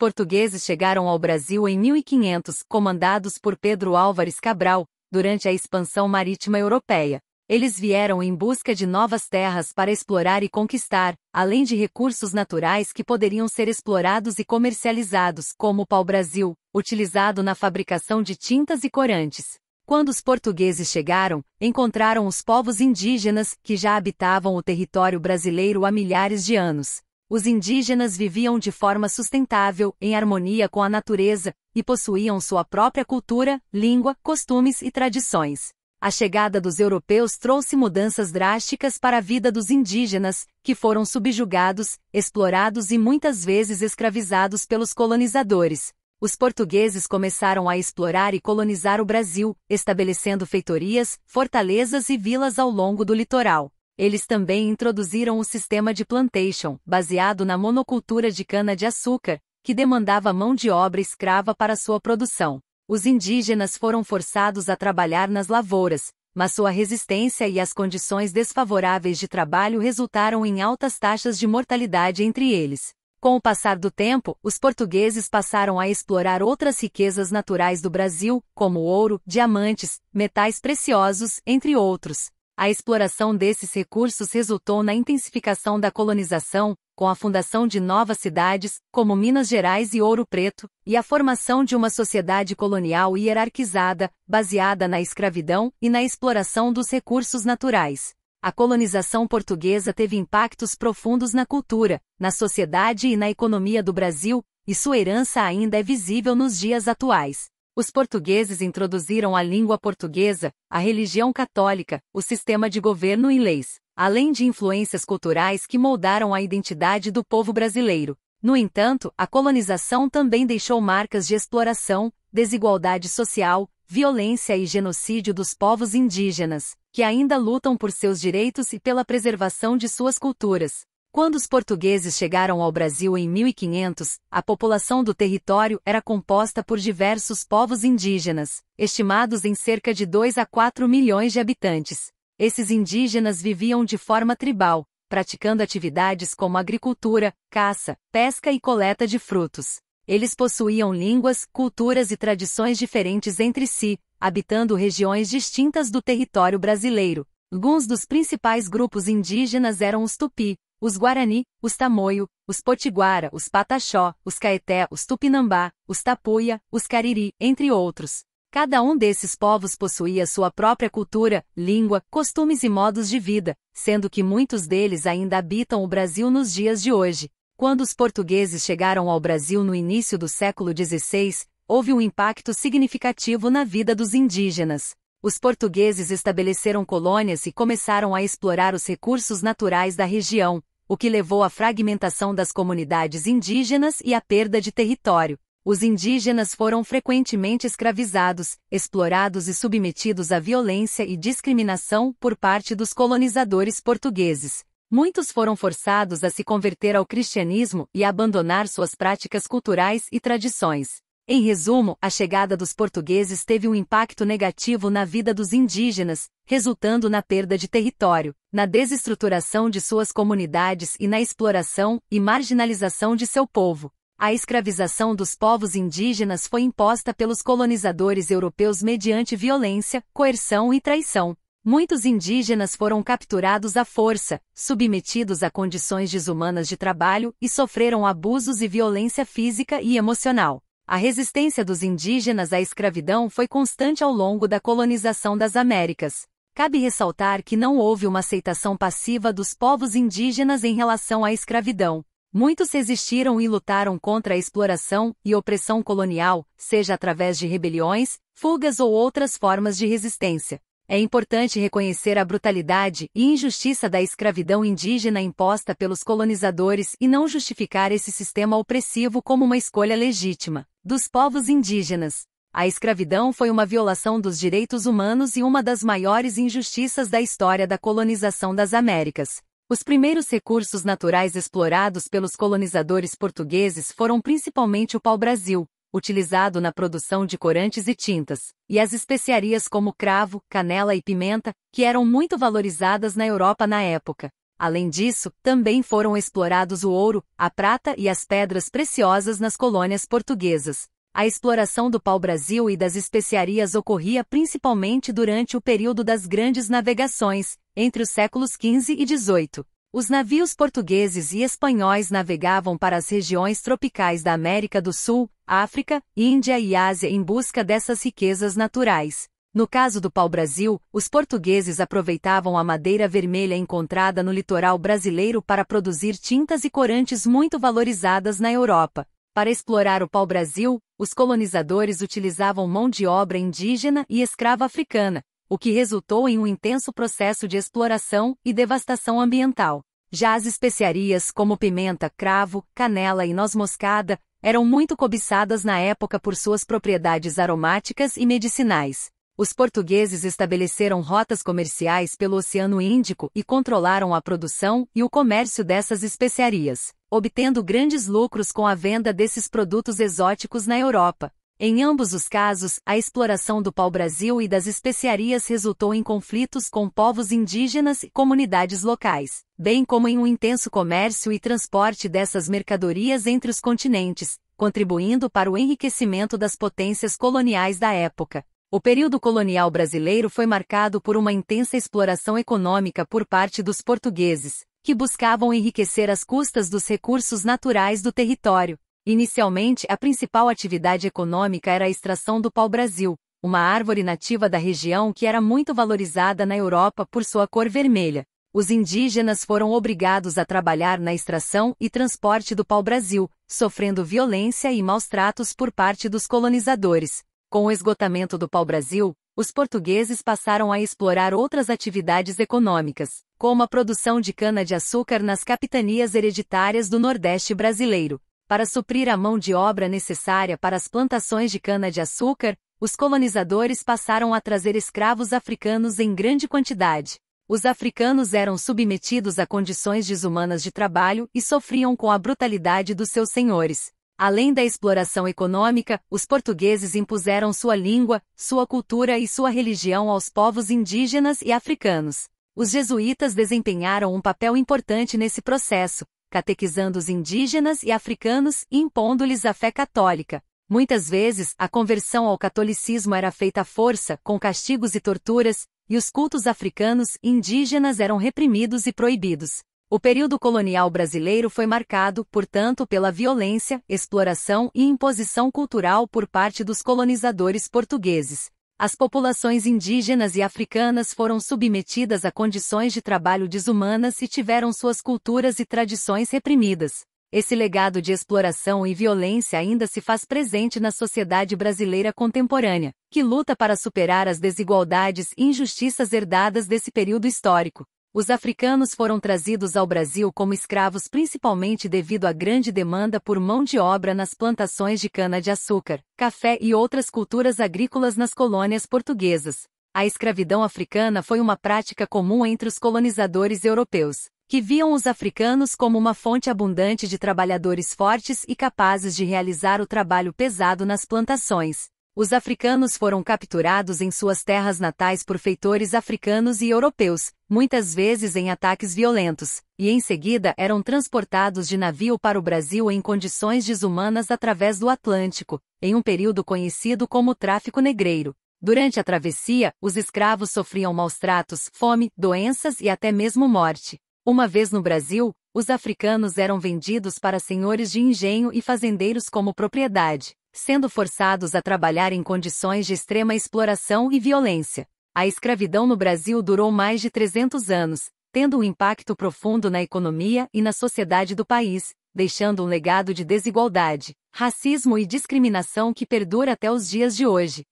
portugueses chegaram ao Brasil em 1500, comandados por Pedro Álvares Cabral, durante a expansão marítima europeia. Eles vieram em busca de novas terras para explorar e conquistar, além de recursos naturais que poderiam ser explorados e comercializados, como o pau-brasil, utilizado na fabricação de tintas e corantes. Quando os portugueses chegaram, encontraram os povos indígenas, que já habitavam o território brasileiro há milhares de anos. Os indígenas viviam de forma sustentável, em harmonia com a natureza, e possuíam sua própria cultura, língua, costumes e tradições. A chegada dos europeus trouxe mudanças drásticas para a vida dos indígenas, que foram subjugados, explorados e muitas vezes escravizados pelos colonizadores. Os portugueses começaram a explorar e colonizar o Brasil, estabelecendo feitorias, fortalezas e vilas ao longo do litoral. Eles também introduziram o sistema de plantation, baseado na monocultura de cana-de-açúcar, que demandava mão de obra escrava para sua produção. Os indígenas foram forçados a trabalhar nas lavouras, mas sua resistência e as condições desfavoráveis de trabalho resultaram em altas taxas de mortalidade entre eles. Com o passar do tempo, os portugueses passaram a explorar outras riquezas naturais do Brasil, como ouro, diamantes, metais preciosos, entre outros. A exploração desses recursos resultou na intensificação da colonização, com a fundação de novas cidades, como Minas Gerais e Ouro Preto, e a formação de uma sociedade colonial hierarquizada, baseada na escravidão e na exploração dos recursos naturais. A colonização portuguesa teve impactos profundos na cultura, na sociedade e na economia do Brasil, e sua herança ainda é visível nos dias atuais. Os portugueses introduziram a língua portuguesa, a religião católica, o sistema de governo e leis, além de influências culturais que moldaram a identidade do povo brasileiro. No entanto, a colonização também deixou marcas de exploração, desigualdade social, violência e genocídio dos povos indígenas, que ainda lutam por seus direitos e pela preservação de suas culturas. Quando os portugueses chegaram ao Brasil em 1500, a população do território era composta por diversos povos indígenas, estimados em cerca de 2 a 4 milhões de habitantes. Esses indígenas viviam de forma tribal, praticando atividades como agricultura, caça, pesca e coleta de frutos. Eles possuíam línguas, culturas e tradições diferentes entre si, habitando regiões distintas do território brasileiro. Alguns dos principais grupos indígenas eram os Tupi, os Guarani, os Tamoio, os Potiguara, os Pataxó, os Caeté, os Tupinambá, os Tapuia, os Cariri, entre outros. Cada um desses povos possuía sua própria cultura, língua, costumes e modos de vida, sendo que muitos deles ainda habitam o Brasil nos dias de hoje. Quando os portugueses chegaram ao Brasil no início do século XVI, houve um impacto significativo na vida dos indígenas. Os portugueses estabeleceram colônias e começaram a explorar os recursos naturais da região, o que levou à fragmentação das comunidades indígenas e à perda de território. Os indígenas foram frequentemente escravizados, explorados e submetidos à violência e discriminação por parte dos colonizadores portugueses. Muitos foram forçados a se converter ao cristianismo e a abandonar suas práticas culturais e tradições. Em resumo, a chegada dos portugueses teve um impacto negativo na vida dos indígenas, resultando na perda de território, na desestruturação de suas comunidades e na exploração e marginalização de seu povo. A escravização dos povos indígenas foi imposta pelos colonizadores europeus mediante violência, coerção e traição. Muitos indígenas foram capturados à força, submetidos a condições desumanas de trabalho e sofreram abusos e violência física e emocional. A resistência dos indígenas à escravidão foi constante ao longo da colonização das Américas. Cabe ressaltar que não houve uma aceitação passiva dos povos indígenas em relação à escravidão. Muitos resistiram e lutaram contra a exploração e opressão colonial, seja através de rebeliões, fugas ou outras formas de resistência. É importante reconhecer a brutalidade e injustiça da escravidão indígena imposta pelos colonizadores e não justificar esse sistema opressivo como uma escolha legítima dos povos indígenas. A escravidão foi uma violação dos direitos humanos e uma das maiores injustiças da história da colonização das Américas. Os primeiros recursos naturais explorados pelos colonizadores portugueses foram principalmente o pau-brasil, utilizado na produção de corantes e tintas, e as especiarias como cravo, canela e pimenta, que eram muito valorizadas na Europa na época. Além disso, também foram explorados o ouro, a prata e as pedras preciosas nas colônias portuguesas. A exploração do pau-brasil e das especiarias ocorria principalmente durante o período das grandes navegações, entre os séculos XV e XVIII. Os navios portugueses e espanhóis navegavam para as regiões tropicais da América do Sul, África, Índia e Ásia em busca dessas riquezas naturais. No caso do pau-brasil, os portugueses aproveitavam a madeira vermelha encontrada no litoral brasileiro para produzir tintas e corantes muito valorizadas na Europa. Para explorar o pau-brasil, os colonizadores utilizavam mão de obra indígena e escrava africana, o que resultou em um intenso processo de exploração e devastação ambiental. Já as especiarias, como pimenta, cravo, canela e noz moscada, eram muito cobiçadas na época por suas propriedades aromáticas e medicinais. Os portugueses estabeleceram rotas comerciais pelo Oceano Índico e controlaram a produção e o comércio dessas especiarias, obtendo grandes lucros com a venda desses produtos exóticos na Europa. Em ambos os casos, a exploração do pau-brasil e das especiarias resultou em conflitos com povos indígenas e comunidades locais, bem como em um intenso comércio e transporte dessas mercadorias entre os continentes, contribuindo para o enriquecimento das potências coloniais da época. O período colonial brasileiro foi marcado por uma intensa exploração econômica por parte dos portugueses, que buscavam enriquecer às custas dos recursos naturais do território. Inicialmente, a principal atividade econômica era a extração do pau-brasil, uma árvore nativa da região que era muito valorizada na Europa por sua cor vermelha. Os indígenas foram obrigados a trabalhar na extração e transporte do pau-brasil, sofrendo violência e maus tratos por parte dos colonizadores. Com o esgotamento do pau-brasil, os portugueses passaram a explorar outras atividades econômicas, como a produção de cana-de-açúcar nas capitanias hereditárias do Nordeste brasileiro. Para suprir a mão de obra necessária para as plantações de cana-de-açúcar, os colonizadores passaram a trazer escravos africanos em grande quantidade. Os africanos eram submetidos a condições desumanas de trabalho e sofriam com a brutalidade dos seus senhores. Além da exploração econômica, os portugueses impuseram sua língua, sua cultura e sua religião aos povos indígenas e africanos. Os jesuítas desempenharam um papel importante nesse processo, catequizando os indígenas e africanos e impondo-lhes a fé católica. Muitas vezes, a conversão ao catolicismo era feita à força, com castigos e torturas, e os cultos africanos e indígenas eram reprimidos e proibidos. O período colonial brasileiro foi marcado, portanto, pela violência, exploração e imposição cultural por parte dos colonizadores portugueses. As populações indígenas e africanas foram submetidas a condições de trabalho desumanas e tiveram suas culturas e tradições reprimidas. Esse legado de exploração e violência ainda se faz presente na sociedade brasileira contemporânea, que luta para superar as desigualdades e injustiças herdadas desse período histórico. Os africanos foram trazidos ao Brasil como escravos principalmente devido à grande demanda por mão de obra nas plantações de cana-de-açúcar, café e outras culturas agrícolas nas colônias portuguesas. A escravidão africana foi uma prática comum entre os colonizadores europeus, que viam os africanos como uma fonte abundante de trabalhadores fortes e capazes de realizar o trabalho pesado nas plantações. Os africanos foram capturados em suas terras natais por feitores africanos e europeus, muitas vezes em ataques violentos, e em seguida eram transportados de navio para o Brasil em condições desumanas através do Atlântico, em um período conhecido como tráfico negreiro. Durante a travessia, os escravos sofriam maus-tratos, fome, doenças e até mesmo morte. Uma vez no Brasil, os africanos eram vendidos para senhores de engenho e fazendeiros como propriedade, sendo forçados a trabalhar em condições de extrema exploração e violência. A escravidão no Brasil durou mais de 300 anos, tendo um impacto profundo na economia e na sociedade do país, deixando um legado de desigualdade, racismo e discriminação que perdura até os dias de hoje.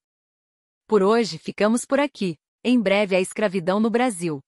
Por hoje ficamos por aqui. Em breve a escravidão no Brasil.